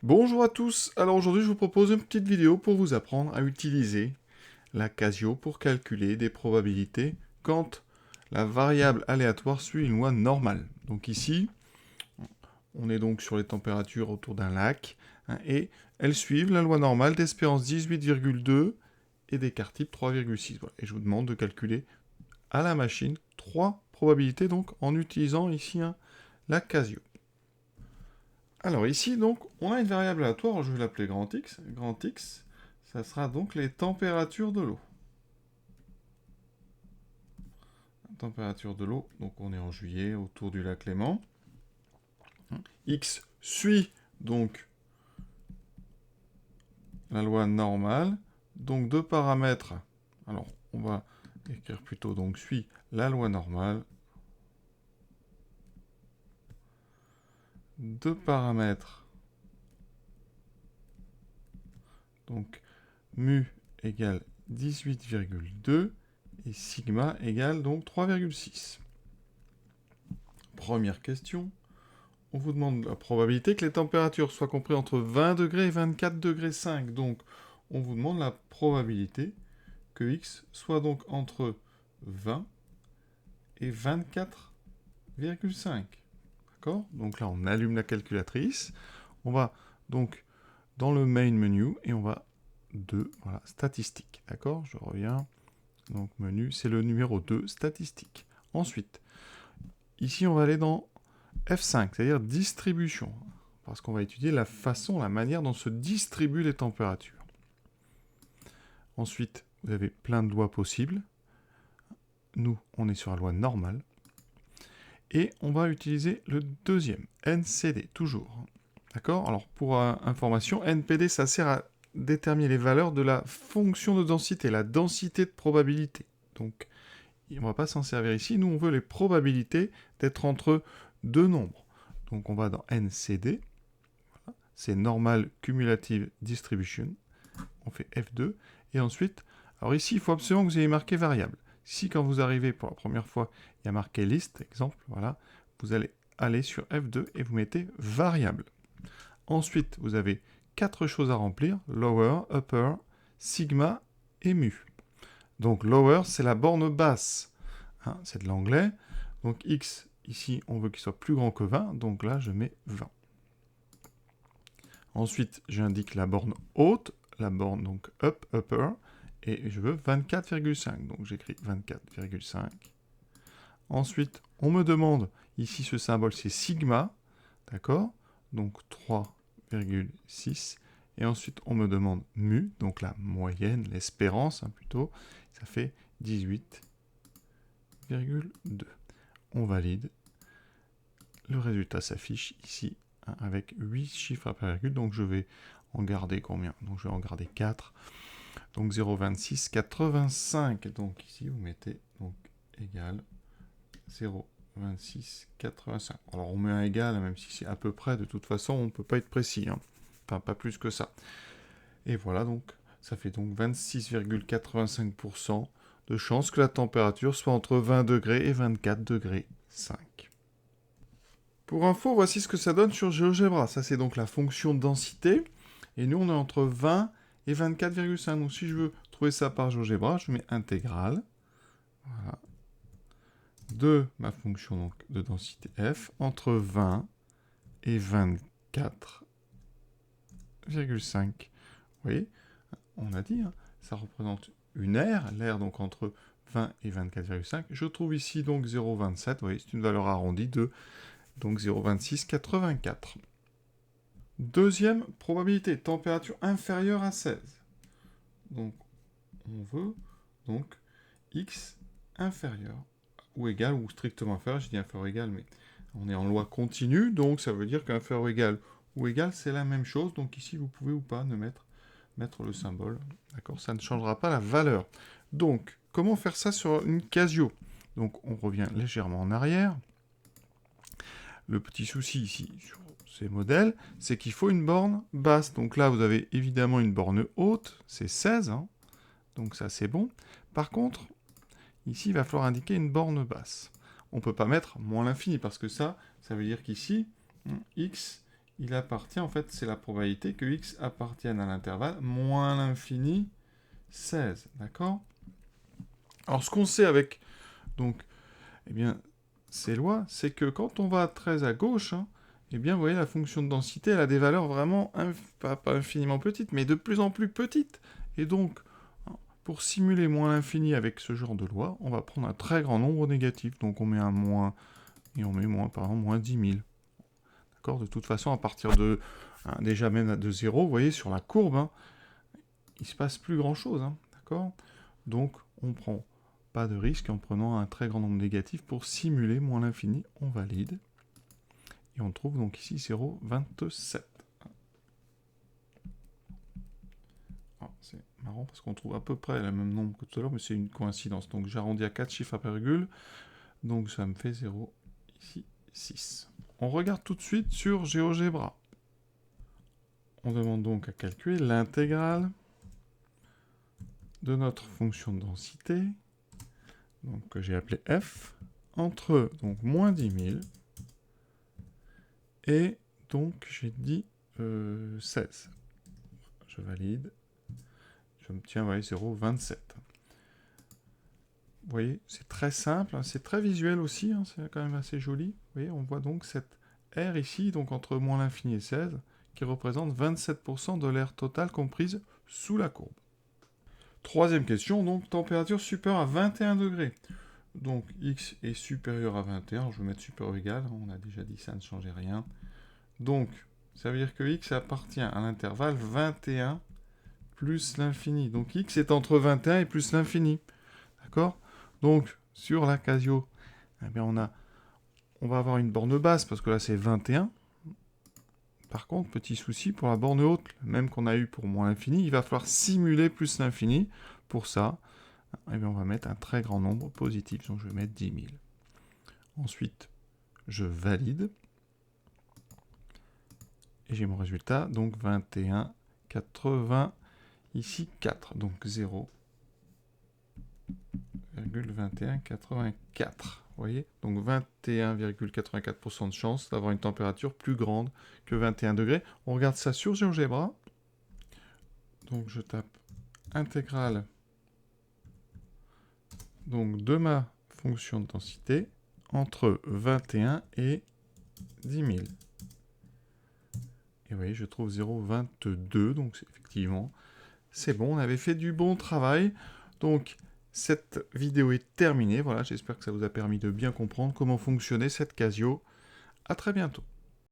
Bonjour à tous, alors aujourd'hui je vous propose une petite vidéo pour vous apprendre à utiliser la Casio pour calculer des probabilités quand la variable aléatoire suit une loi normale. Donc ici, on est donc sur les températures autour d'un lac, et elles suivent la loi normale d'espérance 18,2 et d'écart type 3,6. Voilà. Et je vous demande de calculer à la machine 3 probabilités donc en utilisant ici la Casio. Alors ici, donc, on a une variable aléatoire, je vais l'appeler grand X. Grand X, ça sera donc les températures de l'eau. Température de l'eau, donc on est en juillet, autour du lac Léman. X suit donc la loi normale, donc deux paramètres. Alors, on va écrire plutôt, donc, suit la loi normale. Deux paramètres. Donc, mu égale 18,2 et sigma égale donc 3,6. Première question. On vous demande la probabilité que les températures soient comprises entre 20 degrés et 24 degrés 5. Donc, on vous demande la probabilité que x soit donc entre 20 et 24,5. D'accord? Donc là, on allume la calculatrice. On va donc dans le main menu et on va voilà, statistiques. D'accord? Je reviens. Donc, menu, c'est le numéro 2, statistiques. Ensuite, ici, on va aller dans F5, c'est-à-dire distribution, parce qu'on va étudier la façon, la manière dont se distribuent les températures. Ensuite, vous avez plein de lois possibles. Nous, on est sur la loi normale. Et on va utiliser le deuxième, NCD, toujours. D'accord? Alors, pour information, NPD, ça sert à déterminer les valeurs de la fonction de densité, la densité de probabilité. Donc, on ne va pas s'en servir ici. Nous, on veut les probabilités d'être entre deux nombres. Donc, on va dans NCD. Voilà. C'est Normal Cumulative Distribution. On fait F2. Et ensuite, alors ici, il faut absolument que vous ayez marqué variable. Si, quand vous arrivez pour la première fois, il y a marqué liste, exemple, voilà, vous allez aller sur F2 et vous mettez variable. Ensuite, vous avez 4 choses à remplir, lower, upper, sigma et mu. Donc lower, c'est la borne basse. Hein, c'est de l'anglais. Donc x, ici, on veut qu'il soit plus grand que 20. Donc là, je mets 20. Ensuite, j'indique la borne haute, la borne donc up, upper, et je veux 24,5. Donc j'écris 24,5. Ensuite, on me demande, ici ce symbole c'est sigma, d'accord? Donc 3,6. Et ensuite, on me demande mu, donc la moyenne, l'espérance plutôt, ça fait 18,2. On valide. Le résultat s'affiche ici avec 8 chiffres après virgule, donc je vais en garder combien? Donc je vais en garder 4. Donc 0,26, 85. Donc ici, vous mettez donc égal 0,26, 85. Alors on met un égal, même si c'est à peu près, de toute façon, on ne peut pas être précis. Hein. Enfin, pas plus que ça. Et voilà, donc ça fait donc 26,85% de chance que la température soit entre 20 degrés et 24 degrés 5. Pour info, voici ce que ça donne sur GeoGebra. Ça, c'est donc la fonction densité. Et nous, on est entre 20 et 24,5. Donc, si je veux trouver ça par GeoGebra, je mets intégrale. Voilà. De ma fonction donc, de densité f entre 20 et 24,5. Vous voyez, on a dit, hein, ça représente une aire. L'aire, donc, entre 20 et 24,5. Je trouve ici, donc, 0,27. Vous voyez, c'est une valeur arrondie de... Donc 0,2684. Deuxième probabilité, température inférieure à 16. Donc on veut donc x inférieur ou égal ou strictement inférieur. Je dis inférieur ou égal, mais on est en loi continue, donc ça veut dire qu'inférieur ou égal ou égal, c'est la même chose. Donc ici, vous pouvez ou pas ne mettre le symbole. D'accord, ça ne changera pas la valeur. Donc, comment faire ça sur une Casio? Donc on revient légèrement en arrière. Le petit souci ici sur ces modèles, c'est qu'il faut une borne basse. Donc là, vous avez évidemment une borne haute, c'est 16, hein. Donc ça c'est bon. Par contre, ici, il va falloir indiquer une borne basse. On ne peut pas mettre moins l'infini, parce que ça veut dire qu'ici, x, il appartient, en fait, c'est la probabilité que x appartienne à l'intervalle moins l'infini 16, d'accord? Alors, ce qu'on sait avec, donc, eh bien, ces lois, c'est que quand on va très à gauche, hein, eh bien, vous voyez, la fonction de densité, elle a des valeurs vraiment, pas infiniment petites, mais de plus en plus petites. Et donc, pour simuler moins l'infini avec ce genre de loi, on va prendre un très grand nombre négatif. Donc, on met un moins, et on met moins, par exemple, moins 10 000. D'accord? De toute façon, à partir de, déjà même de 0, vous voyez, sur la courbe, hein, il se passe plus grand-chose. Hein, d'accord? Donc, on prend pas de risque en prenant un très grand nombre négatif pour simuler moins l'infini. On valide. Et on trouve donc ici 0,27. C'est marrant parce qu'on trouve à peu près le même nombre que tout à l'heure, mais c'est une coïncidence. Donc j'arrondis à 4 chiffres à virgule. Donc ça me fait 0, ici 6. On regarde tout de suite sur GeoGebra. On demande donc à calculer l'intégrale de notre fonction de densité, donc que j'ai appelée f, entre donc moins 10 000 et donc j'ai dit 16. Je valide. J'obtiens, ouais, 0,27. Vous voyez, c'est très simple, hein, c'est très visuel aussi, hein, c'est quand même assez joli. Vous voyez, on voit donc cette R ici, donc entre moins l'infini et 16, qui représente 27% de l'air total comprise sous la courbe. Troisième question, donc température supérieure à 21 degrés. Donc x est supérieur à 21, je vais mettre supérieur ou égal, on a déjà dit ça ne changeait rien. Donc, ça veut dire que x appartient à l'intervalle 21 plus l'infini. Donc x est entre 21 et plus l'infini. D'accord? Donc, sur la Casio, eh bien, on va avoir une borne basse, parce que là, c'est 21. Par contre, petit souci pour la borne haute, même qu'on a eu pour moins l'infini, il va falloir simuler plus l'infini. Pour ça, eh bien, on va mettre un très grand nombre positif, donc je vais mettre 10 000. Ensuite, je valide. Et j'ai mon résultat, donc 21, 80, ici 4, donc 0,2184. Vous voyez? Donc 21,84% de chance d'avoir une température plus grande que 21 degrés. On regarde ça sur GeoGebra. Donc je tape intégrale donc, de ma fonction de densité entre 21 et 10 000. Et vous voyez, je trouve 0,22. Donc effectivement, c'est bon, on avait fait du bon travail. Donc cette vidéo est terminée. Voilà, j'espère que ça vous a permis de bien comprendre comment fonctionnait cette Casio. À très bientôt.